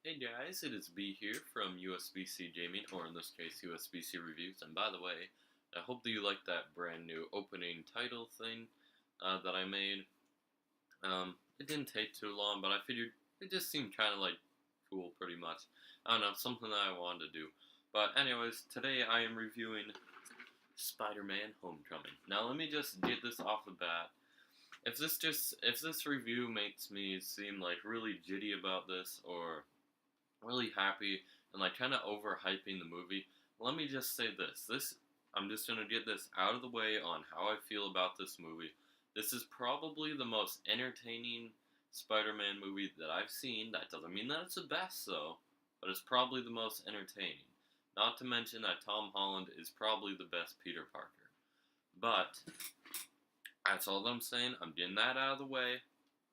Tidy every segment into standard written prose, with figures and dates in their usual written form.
Hey guys, it is B here from USBC Gaming, or in this case, USBC Reviews. And by the way, I hope that you like that brand new opening title thing that I made. It didn't take too long, but I figured it just seemed kind of like cool, pretty much. I don't know, something that I wanted to do. But anyways, today I am reviewing Spider-Man: Homecoming. Now let me just get this off the bat. If this review makes me seem like really jitty about this, or really happy and like kind of overhyping the movie, let me just say this. I'm just gonna get this out of the way on how I feel about this movie. This is probably the most entertaining Spider-Man movie that I've seen. That doesn't mean that it's the best though, but it's probably the most entertaining. Not to mention that Tom Holland is probably the best Peter Parker. But that's all I'm saying. I'm getting that out of the way.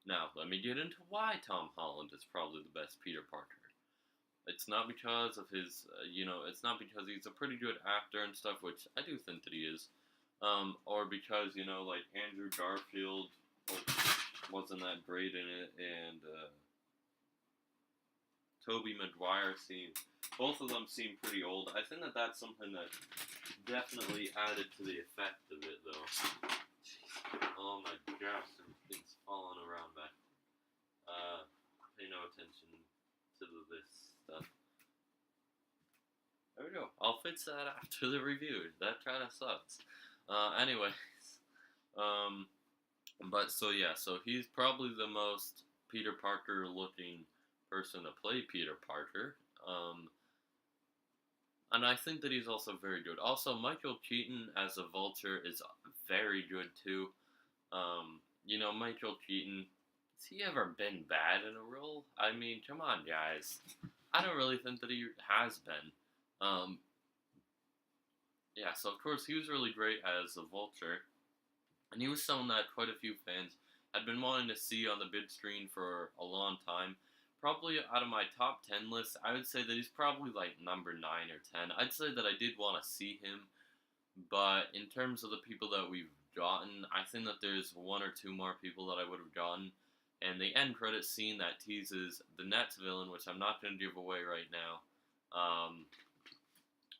Now, let me get into why Tom Holland is probably the best Peter Parker. It's not because of his, it's not because he's a pretty good actor and stuff, which I do think that he is, or because, like Andrew Garfield wasn't that great in it, and Tobey Maguire both of them seem pretty old. I think that that's something that definitely added to the effect of it, though. Jeez. Oh my gosh, everything's falling around back. Pay no attention to this stuff. There we go. I'll fix that after the review. That kind of sucks. Anyways, but so he's probably the most Peter Parker looking person to play Peter Parker. And I think that he's also very good. Also, Michael Keaton as a Vulture is very good too. Michael Keaton, has he ever been bad in a role? I mean, come on, guys. I don't really think that he has been. So of course he was really great as the Vulture, and he was someone that quite a few fans had been wanting to see on the big screen for a long time. Probably out of my top 10 list, I would say that he's probably like number 9 or 10. I'd say that I did want to see him, but in terms of the people that we've gotten, I think that there's one or two more people that I would have gotten. And the end credits scene that teases the next villain, which I'm not going to give away right now,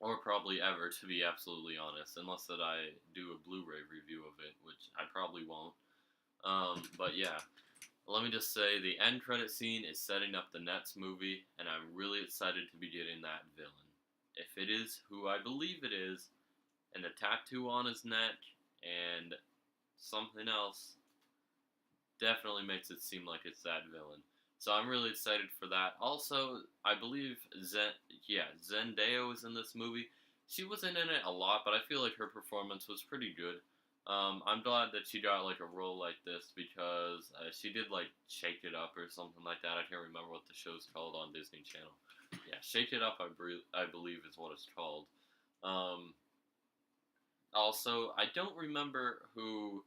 or probably ever, to be absolutely honest, unless that I do a Blu-ray review of it, which I probably won't. But yeah, let me just say the end credit scene is setting up the next movie, and I'm really excited to be getting that villain. If it is who I believe it is, and the tattoo on his neck, and something else, definitely makes it seem like it's that villain. So I'm really excited for that. Also, I believe Zendaya was in this movie. She wasn't in it a lot, but I feel like her performance was pretty good. I'm glad that she got like a role like this because she did like Shake It Up or something like that. I can't remember what the show's called on Disney Channel. Yeah, Shake It Up, I believe is what it's called. Also, I don't remember who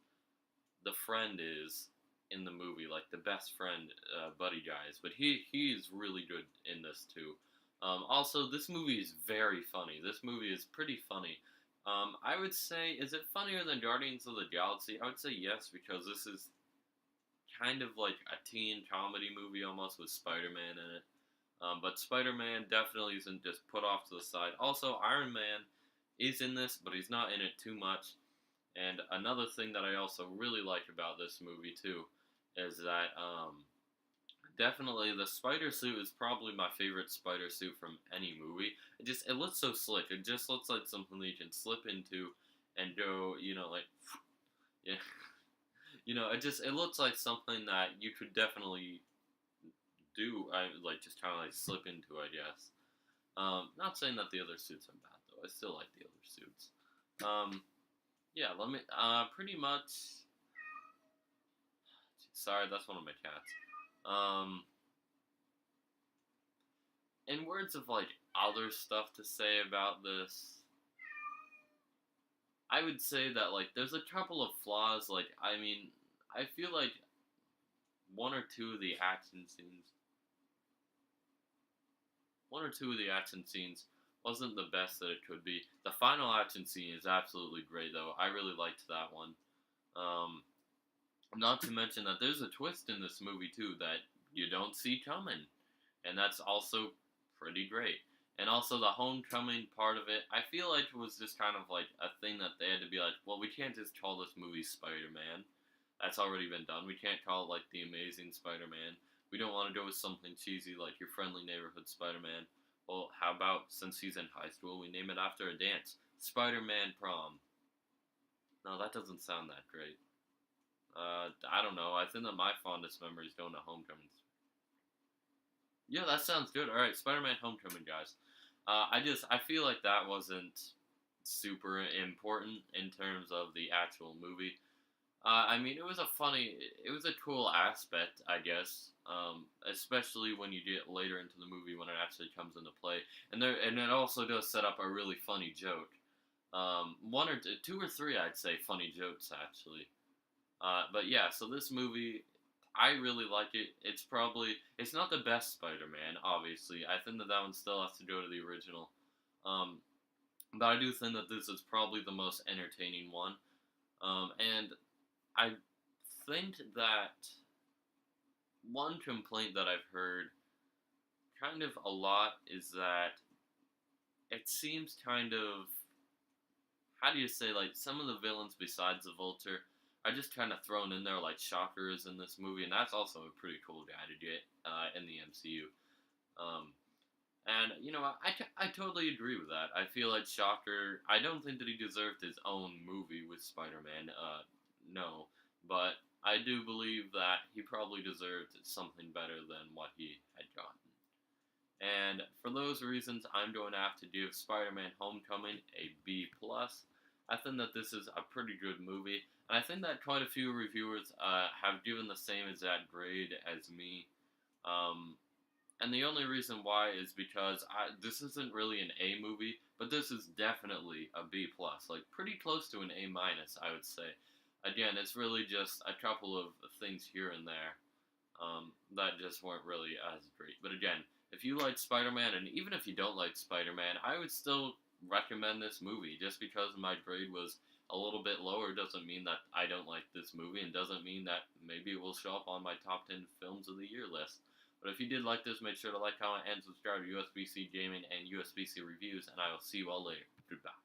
the friend is in the movie, like the best friend, buddy guys, but he's really good in this too. Also, this movie is very funny. This movie is pretty funny. I would say, is it funnier than Guardians of the Galaxy? I would say yes, because this is kind of like a teen comedy movie almost with Spider-Man in it. But Spider-Man definitely isn't just put off to the side. Also, Iron Man is in this, but he's not in it too much. And another thing that I also really like about this movie too is that definitely the spider suit is probably my favorite spider suit from any movie. It looks so slick. It just looks like something that you can slip into and go, yeah, it looks like something that you could definitely do. I like just kind of like slip into, I guess. Not saying that the other suits are bad though. I still like the other suits. Yeah, let me, pretty much, sorry, that's one of my cats. In words of, like, other stuff to say about this, I would say that, like, there's a couple of flaws, like, I mean, I feel like one or two of the action scenes wasn't the best that it could be. The final action scene is absolutely great, though. I really liked that one. Not to mention that there's a twist in this movie, too, that you don't see coming. and that's also pretty great. And also the homecoming part of it, I feel like it was just kind of like a thing that they had to be like, well, we can't just call this movie Spider-Man. That's already been done. We can't call it like The Amazing Spider-Man. We don't want to go with something cheesy like Your Friendly Neighborhood Spider-Man. Well, how about since he's in high school, we name it after a dance, Spider-Man Prom. No, that doesn't sound that great. I don't know. I think that my fondest memory is going to homecomings. Yeah, that sounds good. All right, Spider-Man: Homecoming, guys. I feel like that wasn't super important in terms of the actual movie. I mean, it was a cool aspect, I guess. Especially when you get later into the movie when it actually comes into play, and it also does set up a really funny joke. One or two or three, I'd say, funny jokes actually. But yeah, so this movie, I really like it. It's not the best Spider-Man, obviously. I think that one still has to go to the original. Um, but I do think that this is probably the most entertaining one. And I think that one complaint that I've heard kind of a lot is that it seems kind of, how do you say, like some of the villains besides the Vulture are just kind of thrown in there like shockers in this movie, and that's also a pretty cool guy to get in the MCU. Um, and I totally agree with that. I feel like Shocker. I don't think that he deserved his own movie with Spider-Man. No, but I do believe that he probably deserved something better than what he had gotten. And for those reasons, I'm going to have to give Spider-Man: Homecoming a B plus. I think that this is a pretty good movie, and I think that quite a few reviewers have given the same exact grade as me. Um, and the only reason why is because this isn't really an A movie, but this is definitely a B plus, like pretty close to an A minus, I would say. Again, it's really just a couple of things here and there that just weren't really as great. But again, if you like Spider-Man, and even if you don't like Spider-Man, I would still recommend this movie. Just because my grade was a little bit lower doesn't mean that I don't like this movie, and doesn't mean that maybe it will show up on my top 10 films of the year list. But if you did like this, make sure to like, comment, and subscribe to USBC Gaming and USBC Reviews, and I will see you all later. Goodbye.